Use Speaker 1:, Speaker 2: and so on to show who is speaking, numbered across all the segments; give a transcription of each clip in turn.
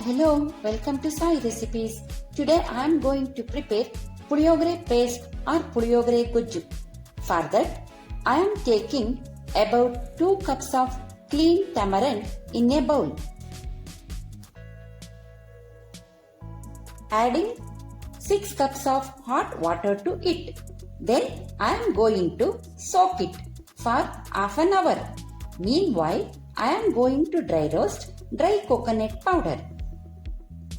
Speaker 1: Hello, welcome to Sai Recipes. Today I am going to prepare puliyogare paste or puliyogare gojju. For that, I am taking about 2 cups of clean tamarind in a bowl. Adding 6 cups of hot water to it. Then I am going to soak it for half an hour. Meanwhile, I am going to dry roast dry coconut powder.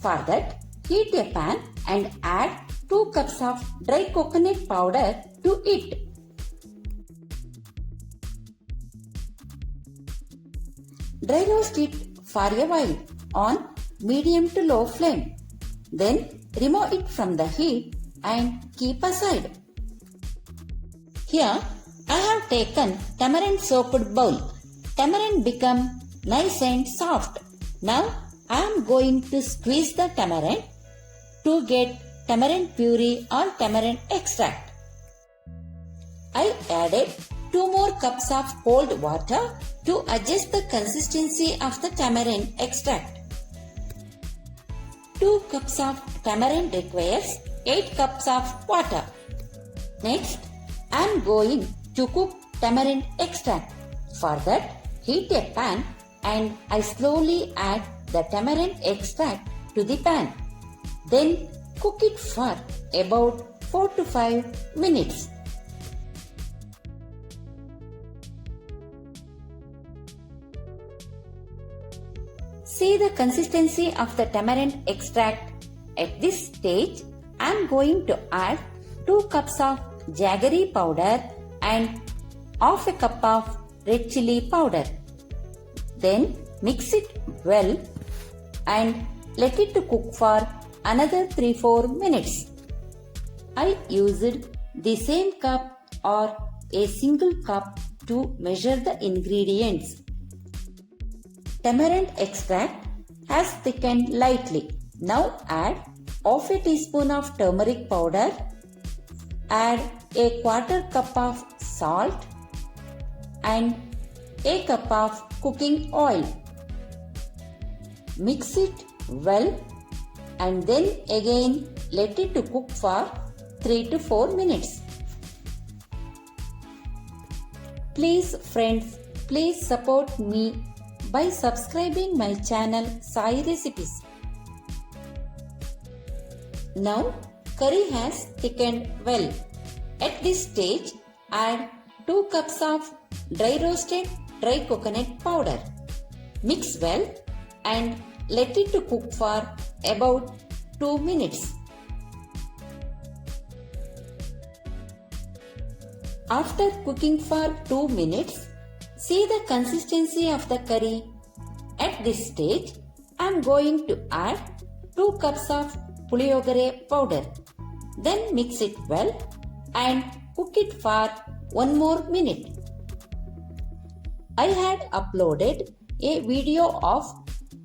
Speaker 1: For that, heat a pan and add 2 cups of dry coconut powder to it. Dry roast it for a while on medium to low flame. Then remove it from the heat and keep aside. Here I have taken tamarind soaked bowl. Tamarind become nice and soft. Now I am going to squeeze the tamarind to get tamarind puree or tamarind extract. I added 2 more cups of cold water to adjust the consistency of the tamarind extract. 2 cups of tamarind requires 8 cups of water. Next, I am going to cook tamarind extract. For that, heat a pan and I slowly add the tamarind extract to the pan. Then cook it for about 4 to 5 minutes. See the consistency of the tamarind extract. At this stage, I am going to add 2 cups of jaggery powder and half a cup of red chilli powder. Then mix it well and let it to cook for another 3-4 minutes. I used the same cup or a single cup to measure the ingredients. Tamarind extract has thickened lightly. Now add half a teaspoon of turmeric powder. Add a 1/4 cup of salt and a cup of cooking oil. Mix it well and then again let it to cook for 3 to 4 minutes. Please friends, please support me by subscribing my channel Sai Recipes. Now curry has thickened well. At this stage, add 2 cups of dry roasted dry coconut powder. Mix well and let it to cook for about 2 minutes. After cooking for 2 minutes, see the consistency of the curry. At this stage, I am going to add 2 cups of puliyogare powder. Then mix it well and cook it for 1 more minute. I had uploaded a video of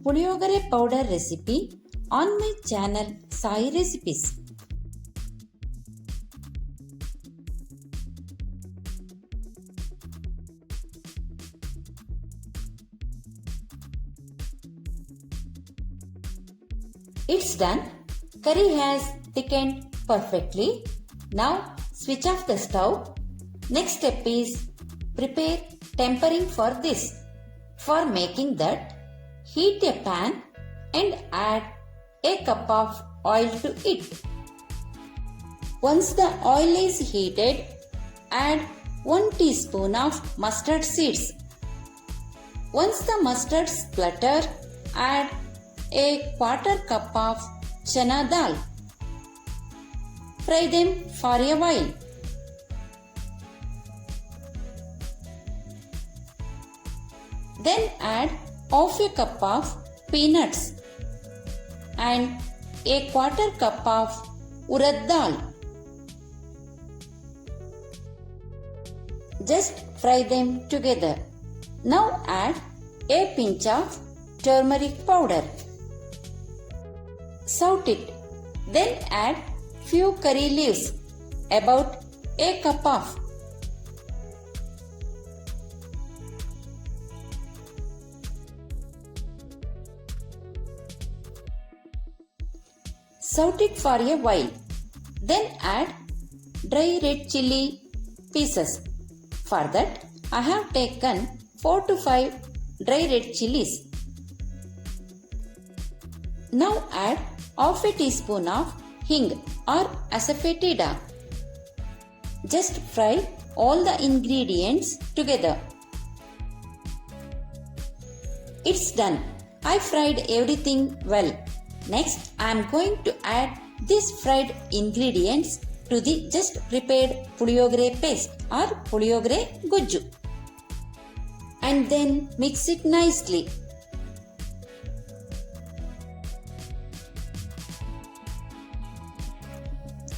Speaker 1: puliyogare powder recipe on my channel Sai Recipes. It's done. Curry has thickened perfectly. Now switch off the stove. Next step is prepare tempering for this. For making that, heat a pan and add a cup of oil to it. Once the oil is heated, add 1 teaspoon of mustard seeds. Once the mustard splutter, add a 1/4 cup of chana dal. Fry them for a while. Then add half a cup of peanuts and a 1/4 cup of urad dal. Just fry them together. Now add a pinch of turmeric powder. Saute it. Then add few curry leaves, about a cup of. Saute it for a while. Then add dry red chilli pieces. For that, I have taken 4 to 5 dry red chillies. Now add half a teaspoon of hing or asafoetida. Just fry all the ingredients together. It's done. I fried everything well. Next, I am going to add these fried ingredients to the just prepared puliyogare paste or puliyogare gojju. And then mix it nicely.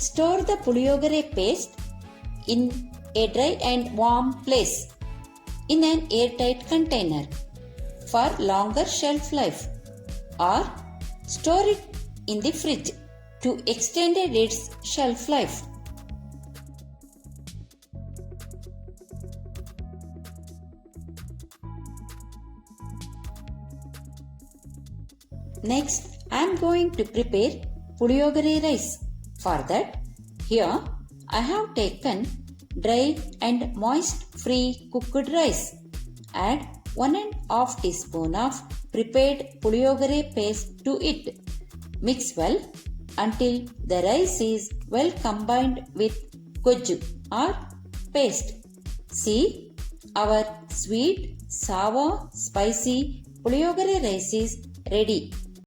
Speaker 1: Store the puliyogare paste in a dry and warm place in an airtight container for longer shelf life, or store it in the fridge to extend its shelf life. Next, I am going to prepare puliyogare rice. For that, here I have taken dry and moist free cooked rice. Add 1.5 teaspoon of prepared puliyogare paste to it. Mix well until the rice is well combined with gojju or paste. See, our sweet, sour, spicy puliyogare rice is ready.